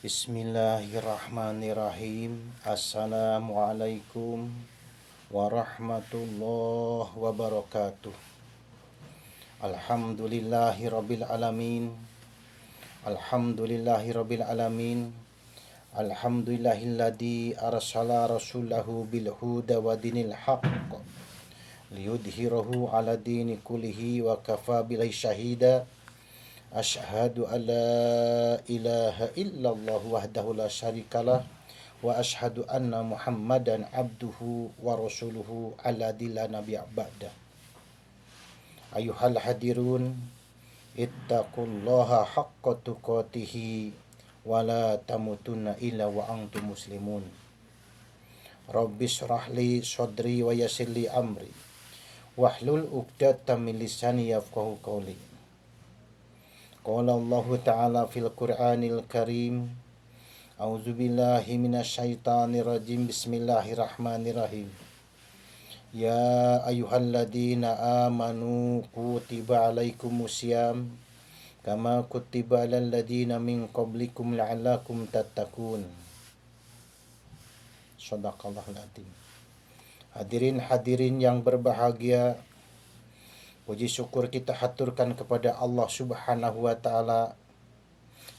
Bismillahirrahmanirrahim. Assalamualaikum warahmatullahi wabarakatuh. Alhamdulillahirabbil alamin. Alhamdulillahirabbil alamin. Alhamdulillahilladzi arsala rasulahu bil huda wa dinil haqq liyudhhirahu 'ala dini kullihi wa kafa billahi syahida. Asyhadu an la ilaha illallah wahdahu la syarikalah wa asyhadu anna Muhammadan abduhu wa rasuluhu alladzi la nabiyya ba'da. Ayuhal hadirun, ittaqullaha haqqa tuqatih wa la tamutunna illa wa antum muslimun. Rabbis shrahli sadri wa yassirli amri wahlul 'uqdatam min lisani yafqahu qawli. Qala Allah Ta'ala fil Qur'anil Karim. A'udzu billahi minasyaitonir rajim. Bismillahirrahmanirrahim. Ya ayyuhalladzina amanu kutiba alaikumusiyam kama kutiba alal ladzina min qablikum la'allakum tattaqun. Shadaqallahul adzim. Hadirin yang berbahagia, puji syukur kita haturkan kepada Allah Subhanahu wa Ta'ala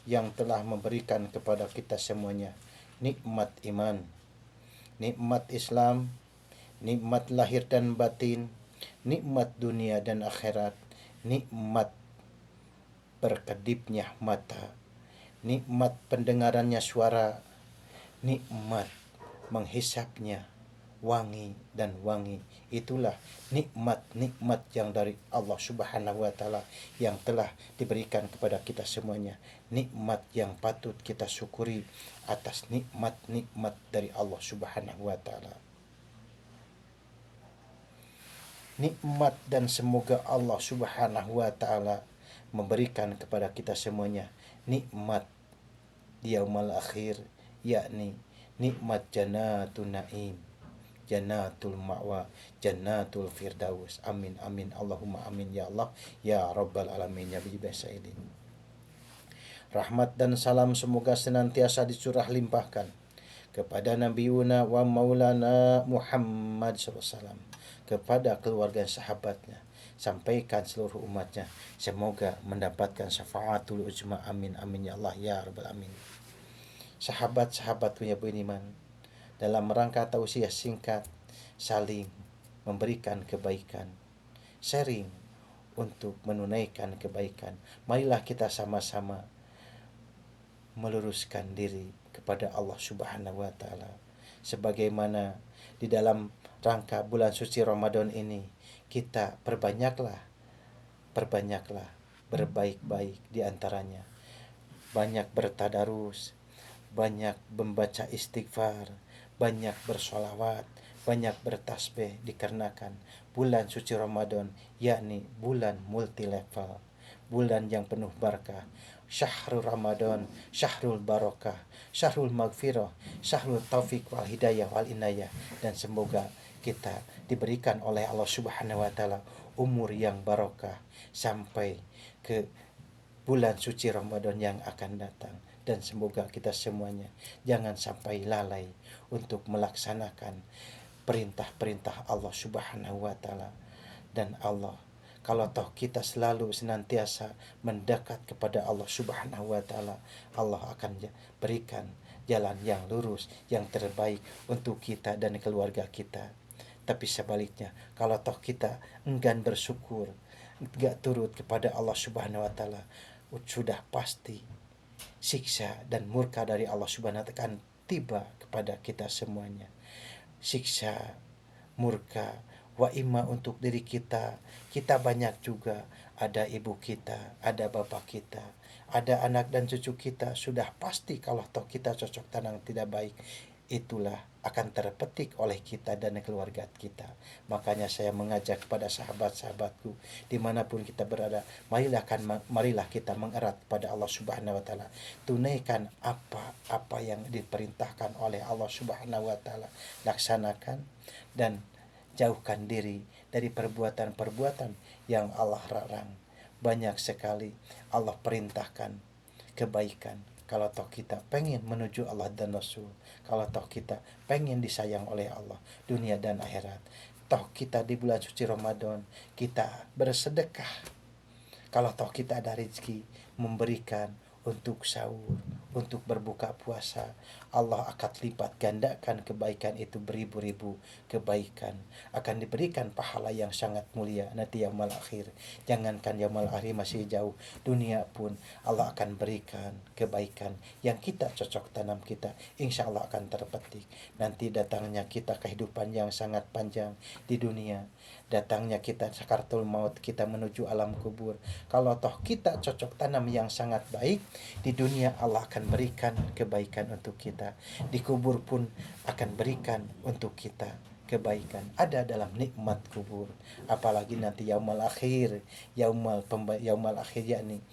yang telah memberikan kepada kita semuanya nikmat iman, nikmat Islam, nikmat lahir dan batin, nikmat dunia dan akhirat, nikmat berkedipnya mata, nikmat pendengarannya suara, nikmat menghisapnya wangi dan wangi. Itulah nikmat-nikmat yang dari Allah Subhanahu wa Ta'ala yang telah diberikan kepada kita semuanya. Nikmat yang patut kita syukuri atas nikmat-nikmat dari Allah Subhanahu wa Ta'ala. Nikmat, dan semoga Allah Subhanahu wa Ta'ala memberikan kepada kita semuanya nikmat di yaumul akhir, yakni nikmat jannatun naim, jannatul ma'wa, jannatul firdaus. Amin amin Allahumma amin ya Allah ya rabbal alamin ya bihi sayyidin. Rahmat dan salam semoga senantiasa dicurah limpahkan kepada Nabiuna wa Maulana Muhammad SAW, kepada keluarga sahabatnya, sampaikan seluruh umatnya, semoga mendapatkan syafaatul uzma. Amin amin ya Allah ya rabbal alamin. Sahabat-sahabat punya beriman, dalam rangka tausiah singkat, saling memberikan kebaikan, sharing untuk menunaikan kebaikan. Marilah kita sama-sama meluruskan diri kepada Allah Subhanahu wa Ta'ala. Sebagaimana di dalam rangka bulan suci Ramadan ini, kita perbanyaklah berbaik-baik di antaranya. Banyak bertadarus, banyak membaca istighfar, banyak bersolawat, banyak bertasbih, dikarenakan bulan suci Ramadan yakni bulan multi level, bulan yang penuh barakah. Syahrul Ramadan, syahrul barakah, syahrul maghfirah, syahrul taufik wal hidayah wal inayah. Dan semoga kita diberikan oleh Allah Subhanahu wa Ta'ala umur yang barakah sampai ke bulan suci Ramadan yang akan datang. Dan semoga kita semuanya jangan sampai lalai untuk melaksanakan perintah-perintah Allah Subhanahu wa Ta'ala. Dan Allah, kalau toh kita selalu senantiasa mendekat kepada Allah Subhanahu wa Ta'ala, Allah akan berikan jalan yang lurus, yang terbaik untuk kita dan keluarga kita. Tapi sebaliknya, kalau toh kita enggan bersyukur, enggak turut kepada Allah Subhanahu wa Ta'ala, sudah pasti siksa dan murka dari Allah Subhanahu wa Ta'ala akan tiba kepada kita semuanya. Siksa, murka, wa imma untuk diri kita. Kita banyak juga, ada ibu kita, ada bapak kita, ada anak dan cucu kita. Sudah pasti kalau toh kita cocok tanam tidak baik, itulah akan terpetik oleh kita dan keluarga kita. Makanya saya mengajak kepada sahabat-sahabatku dimanapun kita berada, marilah kita mengerat pada Allah Subhanahu wa Ta'ala, tunaikan apa yang diperintahkan oleh Allah Subhanahu wa Ta'ala, laksanakan, dan jauhkan diri dari perbuatan-perbuatan yang Allah larang. Banyak sekali Allah perintahkan kebaikan, Kalau toh kita pengen menuju Allah dan Rasul, kalau toh kita pengen disayang oleh Allah dunia dan akhirat, toh kita di bulan suci Ramadan kita bersedekah, kalau toh kita ada rezeki memberikan untuk sahur, untuk berbuka puasa, Allah akan lipat gandakan kebaikan itu beribu-ribu kebaikan. Akan diberikan pahala yang sangat mulia nanti yaumul akhir. Jangankan yaumul akhir masih jauh, dunia pun Allah akan berikan kebaikan yang kita cocok tanam kita. Insya Allah akan terpetik. Nanti datangnya kita kehidupan yang sangat panjang di dunia. Datangnya kita sakaratul maut, kita menuju alam kubur. Kalau toh kita cocok tanam yang sangat baik, di dunia Allah akan berikan kebaikan untuk kita. Di kubur pun akan berikan untuk kita kebaikan. Ada dalam nikmat kubur. Apalagi nanti yaumul akhir, yaumul akhir, yakni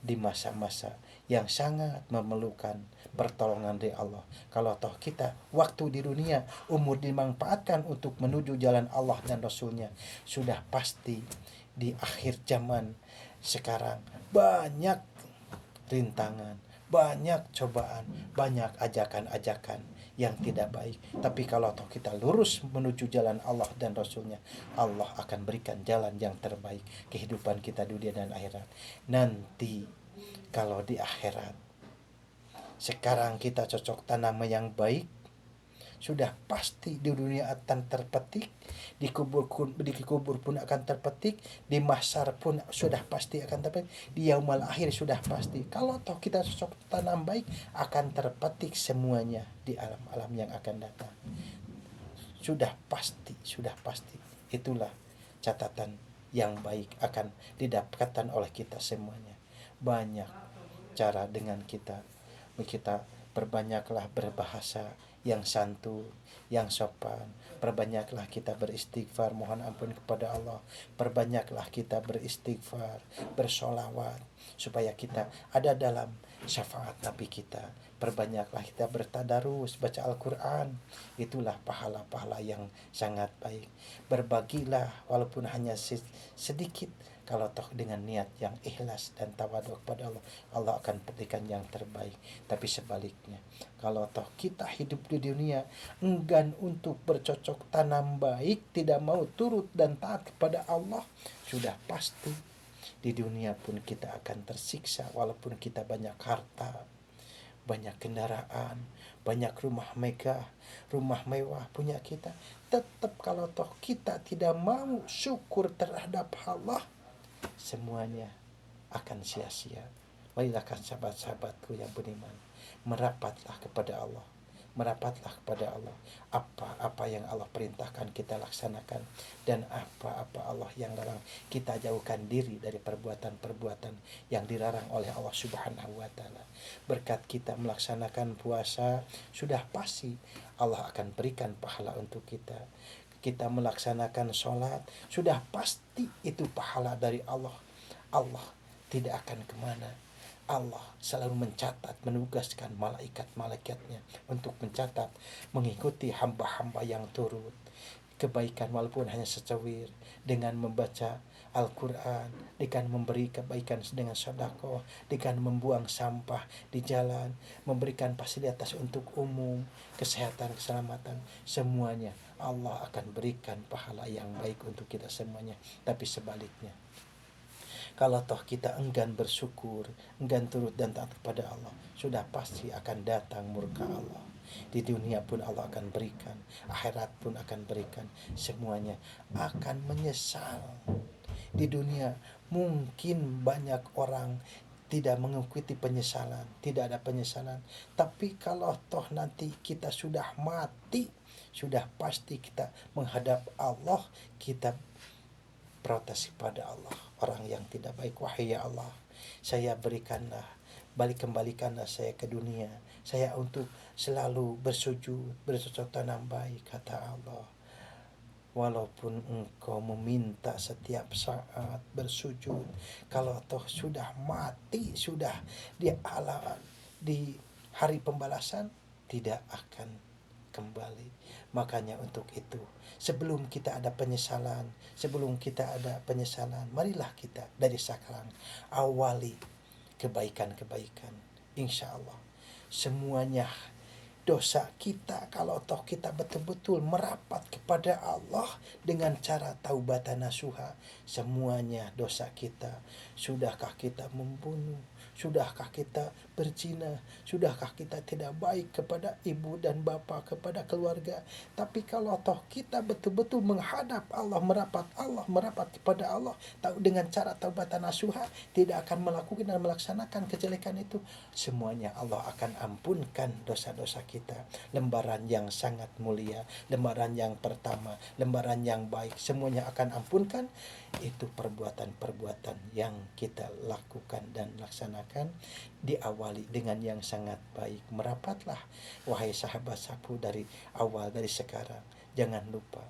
di masa-masa yang sangat memerlukan pertolongan dari Allah. Kalau toh kita waktu di dunia umur dimanfaatkan untuk menuju jalan Allah dan Rasulnya, sudah pasti di akhir zaman sekarang banyak rintangan, banyak cobaan, banyak ajakan-ajakan yang tidak baik. Tapi kalau toh kita lurus menuju jalan Allah dan Rasulnya, Allah akan berikan jalan yang terbaik kehidupan kita dunia dan akhirat. Nanti kalau di akhirat, sekarang kita cocok tanam yang baik, sudah pasti di dunia akan terpetik, di kubur pun akan terpetik, di mahsyar pun sudah pasti akan terpetik, di yaumul akhir sudah pasti. Kalau toh kita cocok tanam baik, akan terpetik semuanya di alam-alam yang akan datang. Sudah pasti, sudah pasti. Itulah catatan yang baik akan didapatkan oleh kita semuanya. Banyak cara dengan kita perbanyaklah berbahasa yang santun, yang sopan. Perbanyaklah kita beristighfar, mohon ampun kepada Allah. Perbanyaklah kita beristighfar, bersolawat, supaya kita ada dalam syafaat Nabi kita. Perbanyaklah kita bertadarus, baca Al-Quran. Itulah pahala-pahala yang sangat baik. Berbagilah walaupun hanya sedikit, kalau toh dengan niat yang ikhlas dan tawadhu kepada Allah, Allah akan berikan yang terbaik. Tapi sebaliknya, kalau toh kita hidup di dunia enggan untuk bercocok tanam baik, tidak mau turut dan taat kepada Allah, sudah pasti di dunia pun kita akan tersiksa. Walaupun kita banyak harta, banyak kendaraan, banyak rumah megah, rumah mewah punya kita, tetap kalau toh kita tidak mau syukur terhadap Allah, semuanya akan sia-sia. Marilah sahabat-sahabatku yang beriman, merapatlah kepada Allah. Merapatlah kepada Allah. Apa-apa yang Allah perintahkan kita laksanakan, dan apa-apa Allah yang larang kita jauhkan diri dari perbuatan-perbuatan yang dilarang oleh Allah Subhanahu wa taala. Berkat kita melaksanakan puasa, sudah pasti Allah akan berikan pahala untuk kita. Kita melaksanakan sholat, sudah pasti itu pahala dari Allah. Allah tidak akan kemana. Allah selalu mencatat, menugaskan malaikat-malaikatnya untuk mencatat, mengikuti hamba-hamba yang turut kebaikan walaupun hanya secewir, dengan membaca Al-Quran, dengan memberi kebaikan dengan sedekah, dengan membuang sampah di jalan, memberikan fasilitas untuk umum, kesehatan, keselamatan, semuanya Allah akan berikan pahala yang baik untuk kita semuanya. Tapi sebaliknya, kalau toh kita enggan bersyukur, enggan turut dan taat kepada Allah, sudah pasti akan datang murka Allah. Di dunia pun Allah akan berikan, akhirat pun akan berikan, semuanya akan menyesal. Di dunia mungkin banyak orang tidak mengikuti penyesalan, tidak ada penyesalan. Tapi kalau toh nanti kita sudah mati, sudah pasti kita menghadap Allah, kita protes kepada Allah. Orang yang tidak baik, wahai ya Allah, saya kembalikanlah saya ke dunia, saya untuk selalu bersujud, bercocok tanam baik, kata Allah. Walaupun engkau meminta setiap saat bersujud, kalau toh sudah mati, sudah di alam, di hari pembalasan, tidak akan kembali. Makanya untuk itu, sebelum kita ada penyesalan, marilah kita dari sekarang awali kebaikan-kebaikan. insya Allah semuanya dosa kita, kalau toh kita betul-betul merapat kepada Allah dengan cara taubatan nasuha, semuanya dosa kita. Sudahkah kita membunuh? Sudahkah kita berzina? Sudahkah kita tidak baik kepada ibu dan bapa, kepada keluarga? Tapi kalau toh kita betul-betul menghadap Allah, merapat kepada Allah, tahu dengan cara taubatan nasuha, tidak akan melakukan dan melaksanakan kejelekan itu, semuanya Allah akan ampunkan dosa-dosa kita. Lembaran yang sangat mulia, lembaran yang pertama, lembaran yang baik, semuanya akan ampunkan. Itu perbuatan-perbuatan yang kita lakukan dan laksanakan, diawali dengan yang sangat baik. Merapatlah wahai sahabat sapu dari awal, dari sekarang. Jangan lupa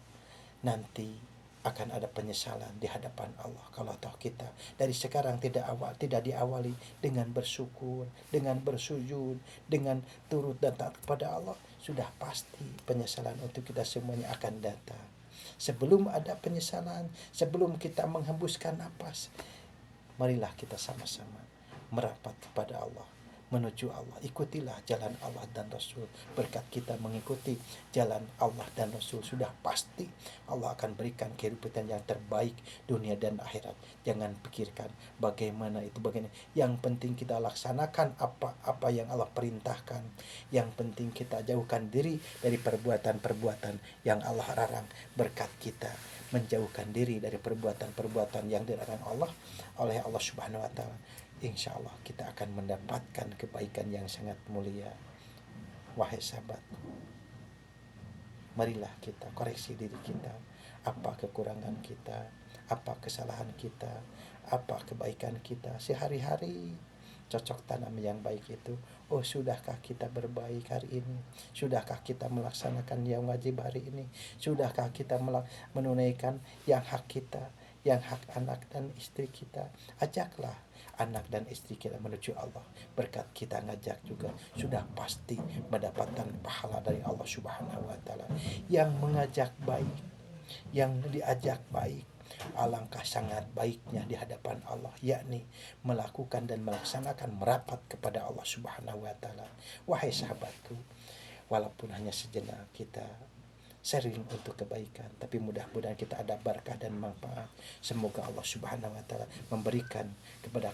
nanti akan ada penyesalan di hadapan Allah kalau toh kita dari sekarang tidak diawali dengan bersyukur, dengan bersujud, dengan turut dan taat kepada Allah, sudah pasti penyesalan untuk kita semuanya akan datang. Sebelum ada penyesalan, sebelum kita menghembuskan napas, marilah kita sama-sama merapat kepada Allah, menuju Allah. Ikutilah jalan Allah dan Rasul. Berkat kita mengikuti jalan Allah dan Rasul, sudah pasti Allah akan berikan kehidupan yang terbaik dunia dan akhirat. Jangan pikirkan bagaimana itu, bagaimana. Yang penting kita laksanakan apa yang Allah perintahkan. Yang penting kita jauhkan diri dari perbuatan-perbuatan yang Allah larang. Berkat kita menjauhkan diri dari perbuatan-perbuatan yang dilarang Allah oleh Allah Subhanahu wa taala, insya Allah kita akan mendapatkan kebaikan yang sangat mulia. Wahai sahabat, marilah kita koreksi diri kita. Apa kekurangan kita, apa kesalahan kita, apa kebaikan kita sehari-hari. Cocok tanam yang baik itu. Oh, sudahkah kita berbaik hari ini? Sudahkah kita melaksanakan yang wajib hari ini? Sudahkah kita menunaikan yang hak kita, yang hak anak dan istri kita? Ajaklah anak dan istri kita menuju Allah. Berkat kita ngajak juga, sudah pasti mendapatkan pahala dari Allah Subhanahu wa taala. Yang mengajak baik, yang diajak baik, alangkah sangat baiknya di hadapan Allah, yakni melakukan dan melaksanakan merapat kepada Allah Subhanahu wa taala. Wahai sahabatku, walaupun hanya sejenak kita sering untuk kebaikan, tapi mudah-mudahan kita ada berkah dan manfaat. Semoga Allah Subhanahu wa taala memberikan kepada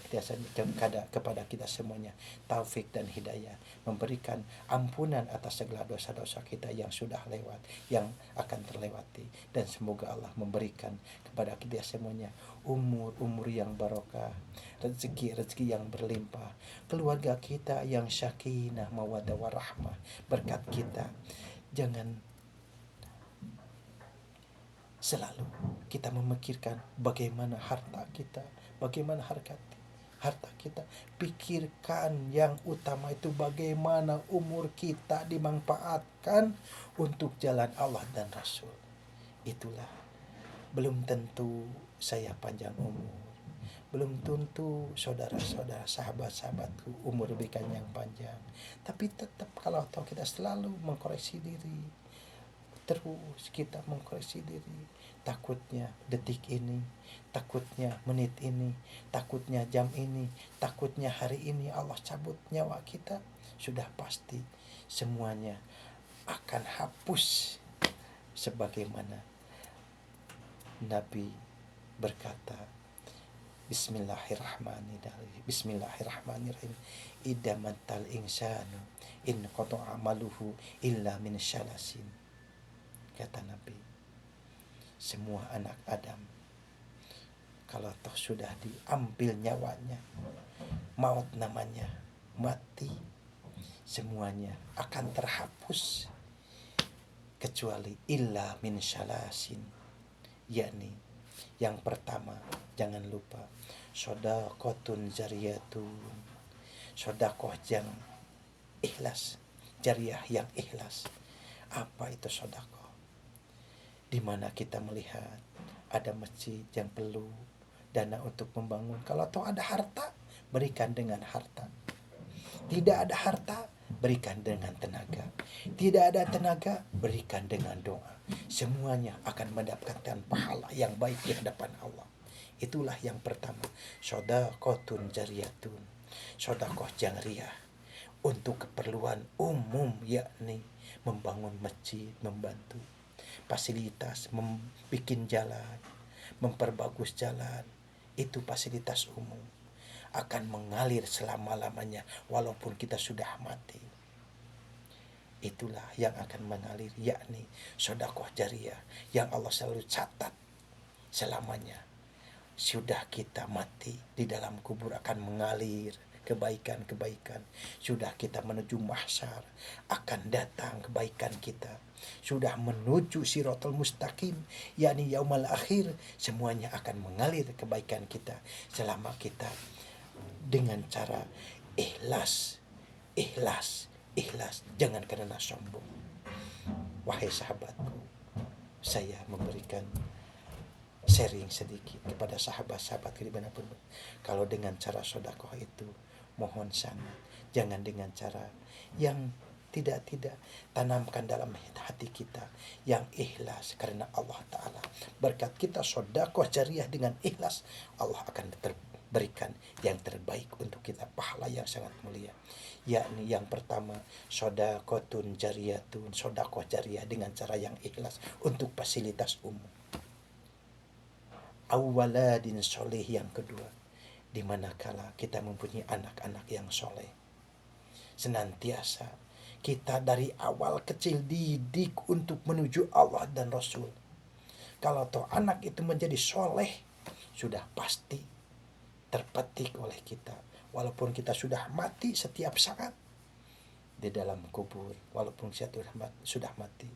kita semuanya taufik dan hidayah, memberikan ampunan atas segala dosa-dosa kita yang sudah lewat, yang akan terlewati, dan semoga Allah memberikan kepada kita semuanya umur yang barokah, rezeki yang berlimpah, keluarga kita yang sakinah mawaddah warahmah. Berkat kita, jangan selalu kita memikirkan bagaimana harta kita, bagaimana harta kita. Pikirkan yang utama itu bagaimana umur kita dimanfaatkan untuk jalan Allah dan Rasul. Itulah, belum tentu saya panjang umur, belum tentu saudara-saudara, sahabat-sahabatku umur diberikan yang panjang, tapi tetap kalau tahu kita selalu mengkoreksi diri, terus kita mengkoreksi diri. Takutnya detik ini, takutnya menit ini, takutnya jam ini, takutnya hari ini Allah cabut nyawa kita, sudah pasti semuanya akan hapus. Sebagaimana Nabi berkata, Bismillahirrahmanirrahim. Idza matal insanu in qata'a amaluhu illa min syalasin. Kata Nabi, semua anak Adam kalau toh sudah diambil nyawanya, maut namanya, mati, semuanya akan terhapus kecuali illa min syalasin, yakni yang pertama, jangan lupa, shadaqatun jariyatun, sedekah yang ikhlas, jariyah yang ikhlas. Apa itu sedekah? Di mana kita melihat ada masjid yang perlu dana untuk membangun. Kalau toh ada harta, berikan dengan harta. Tidak ada harta, berikan dengan tenaga. Tidak ada tenaga, berikan dengan doa. Semuanya akan mendapatkan pahala yang baik di hadapan Allah. Itulah yang pertama, shadaqatun jariyatun, sedekah jariyah. untuk keperluan umum, yakni membangun masjid, membantu fasilitas, membuat jalan, memperbagus jalan. Itu fasilitas umum akan mengalir selama-lamanya walaupun kita sudah mati. Itulah yang akan mengalir, yakni sedekah jariah yang Allah selalu catat selamanya. Sudah kita mati, di dalam kubur akan mengalir kebaikan-kebaikan. Sudah kita menuju mahsyar, akan datang kebaikan kita. Sudah menuju Siratal Mustaqim, yakni yaumul akhir, semuanya akan mengalir kebaikan kita selama kita dengan cara ikhlas, ikhlas, ikhlas, jangan karena sombong. Wahai sahabatku, saya memberikan sharing sedikit kepada sahabat-sahabat dimanapun. Kalau dengan cara sodakoh itu, mohon sangat, jangan dengan cara yang tidak tanamkan dalam hati kita yang ikhlas karena Allah Ta'ala. Berkat kita sodakoh jariah dengan ikhlas, Allah akan berikan yang terbaik untuk kita, pahala yang sangat mulia. Yakni yang pertama, sodakotun jariyatun, sodakoh jariah dengan cara yang ikhlas untuk fasilitas umum. Awaladin soleh yang kedua, di manakala kita mempunyai anak-anak yang soleh, senantiasa kita dari awal kecil didik untuk menuju Allah dan Rasul. Kalau toh anak itu menjadi soleh, sudah pasti terpetik oleh kita. Walaupun kita sudah mati setiap saat di dalam kubur, walaupun kita sudah mati,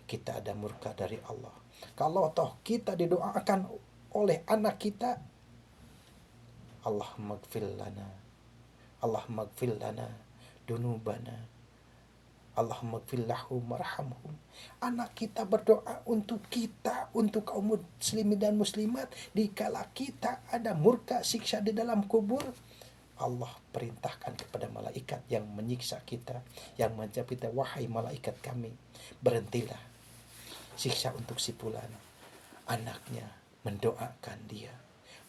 kita ada murka dari Allah. Kalau toh kita didoakan oleh anak kita, Allahumma gfir lana, Allahumma gfir lana dunubana, Allahumma gfir lahum warhamhum. Anak kita berdoa untuk kita, untuk kaum muslimin dan muslimat, dikala kita ada murka siksa di dalam kubur, Allah perintahkan kepada malaikat yang menyiksa kita, yang menjawab kita, wahai malaikat kami, berhentilah siksa untuk si fulan. Anaknya mendoakan dia,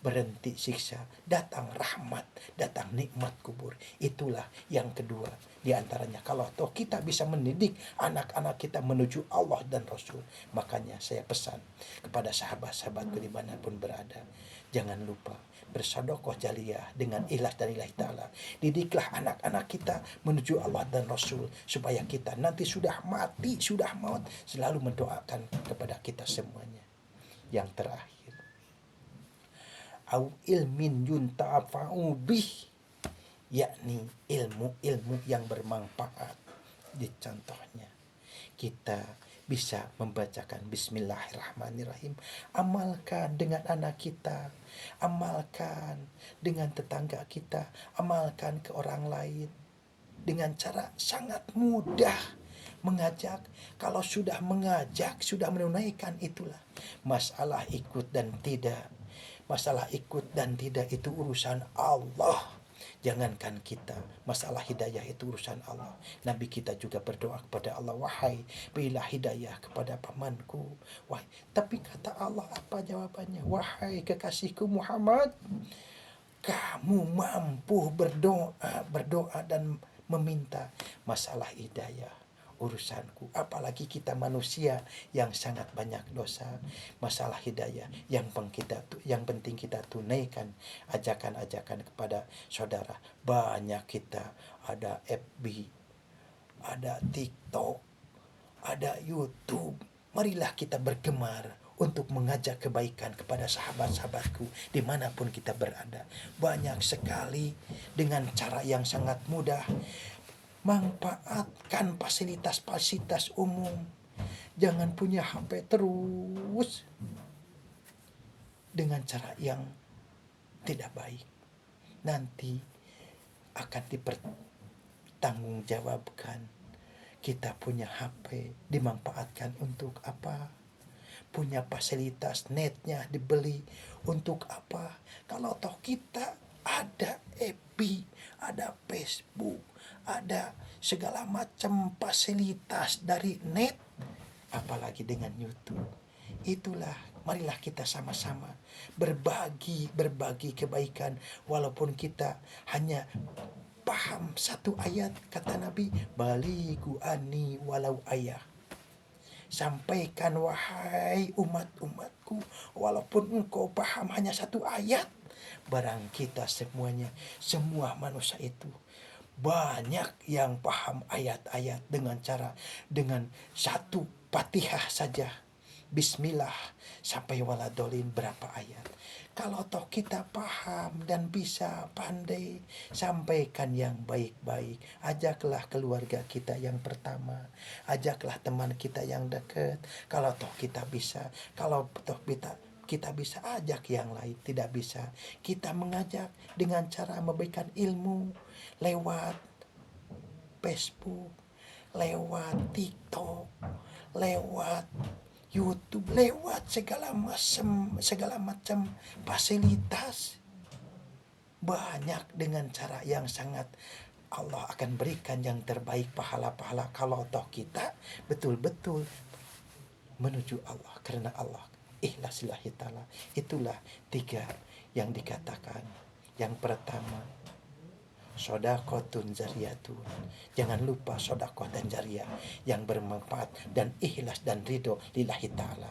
berhenti siksa, datang rahmat, datang nikmat kubur. Itulah yang kedua di antaranya. Kalau toh kita bisa mendidik anak-anak kita menuju Allah dan Rasul, makanya saya pesan kepada sahabat-sahabatku dimanapun berada, jangan lupa bersedekah jariah dengan ikhlas dan lillahi ta'ala. Didiklah anak-anak kita menuju Allah dan Rasul, supaya kita nanti sudah mati, sudah maut, selalu mendoakan kepada kita semuanya. Yang terakhir, au ilmin yuntafa'u bih, yakni ilmu-ilmu yang bermanfaat. Di contohnya, kita bisa membacakan Bismillahirrahmanirrahim. Amalkan dengan anak kita, amalkan dengan tetangga kita, amalkan ke orang lain dengan cara sangat mudah. Mengajak, kalau sudah mengajak, sudah menunaikan, itulah masalah ikut dan tidak. Masalah ikut dan tidak itu urusan Allah. Jangankan kita, masalah hidayah itu urusan Allah. Nabi kita juga berdoa kepada Allah, wahai berilah hidayah kepada pamanku. Wahai, tapi kata Allah apa jawabannya? Wahai kekasihku Muhammad, kamu mampu berdoa dan meminta. Masalah hidayah urusanku, apalagi kita manusia yang sangat banyak dosa. Masalah hidayah yang penting kita tunaikan ajakan-ajakan kepada saudara. Banyak kita, ada FB, ada TikTok, ada YouTube. Marilah kita bergemar untuk mengajak kebaikan kepada sahabat-sahabatku dimanapun kita berada. Banyak sekali dengan cara yang sangat mudah. Manfaatkan fasilitas-fasilitas umum. Jangan punya HP terus dengan cara yang tidak baik. Nanti akan dipertanggungjawabkan. Kita punya HP dimanfaatkan untuk apa? Punya fasilitas netnya dibeli untuk apa? Kalau toh kita ada FB, ada Facebook, ada segala macam fasilitas dari net, apalagi dengan YouTube. Itulah, marilah kita sama-sama berbagi kebaikan, walaupun kita hanya paham satu ayat, kata Nabi, baligu ani walau ayah. Sampaikan wahai umat-umatku, walaupun engkau paham hanya satu ayat. Barang kita semuanya, semua manusia itu banyak yang paham ayat-ayat dengan satu Fatihah saja. Bismillah sampai waladolin berapa ayat. Kalau toh kita paham dan bisa pandai, sampaikan yang baik-baik. Ajaklah keluarga kita yang pertama, ajaklah teman kita yang dekat. Kalau toh kita bisa, kalau toh kita bisa ajak yang lain. Tidak bisa, kita mengajak dengan cara memberikan ilmu lewat Facebook, lewat TikTok, lewat YouTube, lewat segala macam fasilitas. Banyak dengan cara yang sangat, Allah akan berikan yang terbaik pahala-pahala kalau toh kita betul-betul menuju Allah, karena Allah ikhlas lillahi ta'ala. Itulah 3 yang dikatakan. Yang pertama, sodakotun jariyatun. Jangan lupa sodakoh dan jariyah yang bermanfaat dan ikhlas dan ridho lillahi ta'ala.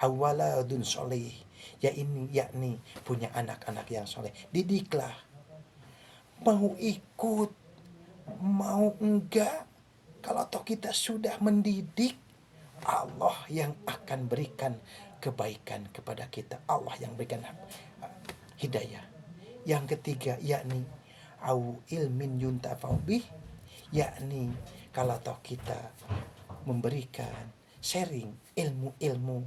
Awaladun soleh, yakni punya anak-anak yang soleh. Didiklah, mau ikut mau enggak, kalau toh kita sudah mendidik, Allah yang akan berikan kebaikan kepada kita, Allah yang berikan hidayah. Yang ketiga, yakni au ilmin yuntafa'u bih, yakni kalau toh kita memberikan sharing ilmu-ilmu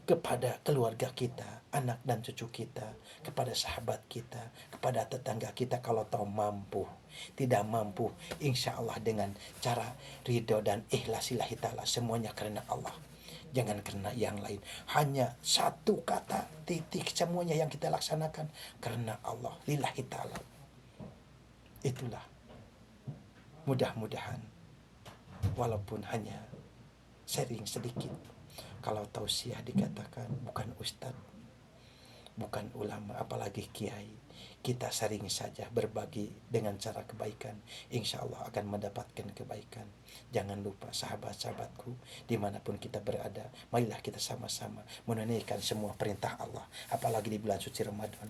kepada keluarga kita, anak dan cucu kita, kepada sahabat kita, kepada tetangga kita, kalau tahu mampu. Tidak mampu, insya Allah dengan cara ridho dan ikhlasillahi ta'ala, semuanya karena Allah, jangan karena yang lain. Hanya satu kata, titik, semuanya yang kita laksanakan karena Allah, lillahi ta'ala. Itulah, mudah-mudahan walaupun hanya sharing sedikit. Kalau tausiah dikatakan bukan ustadz, bukan ulama, apalagi kiai. Kita sering saja berbagi dengan cara kebaikan, insya Allah akan mendapatkan kebaikan. Jangan lupa sahabat-sahabatku, dimanapun kita berada, marilah kita sama-sama menunaikan semua perintah Allah, apalagi di bulan suci Ramadan.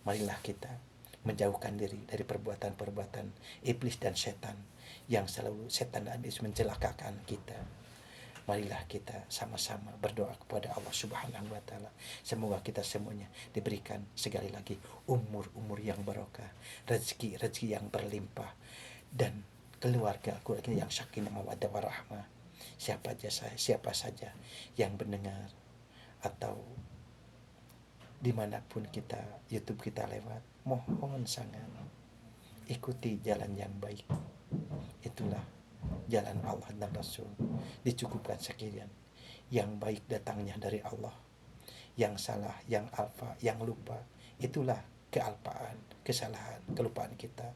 Marilah kita menjauhkan diri dari perbuatan-perbuatan iblis dan setan, yang selalu setan dan iblis mencelakakan kita. Marilah kita sama-sama berdoa kepada Allah Subhanahu wa ta'ala. Semoga kita semuanya diberikan sekali lagi umur-umur yang barokah, rezeki yang berlimpah, dan keluarga yang sakinah mawaddah warahmah. Siapa saja yang mendengar atau dimanapun kita YouTube kita lewat, mohon sangat ikuti jalan yang baik. Itulah jalan Allah dan Rasul. Dicukupkan sekian. Yang baik datangnya dari Allah, yang salah, yang alfa, yang lupa, itulah kealpaan, kesalahan, kelupaan kita.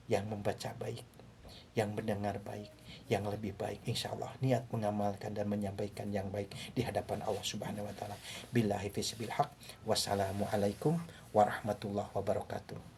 Yang membaca baik, yang mendengar baik, yang lebih baik, insya Allah niat mengamalkan dan menyampaikan yang baik di hadapan Allah Subhanahu wa ta'ala. Billahi fi sabil haq. Wassalamualaikum warahmatullahi wabarakatuh.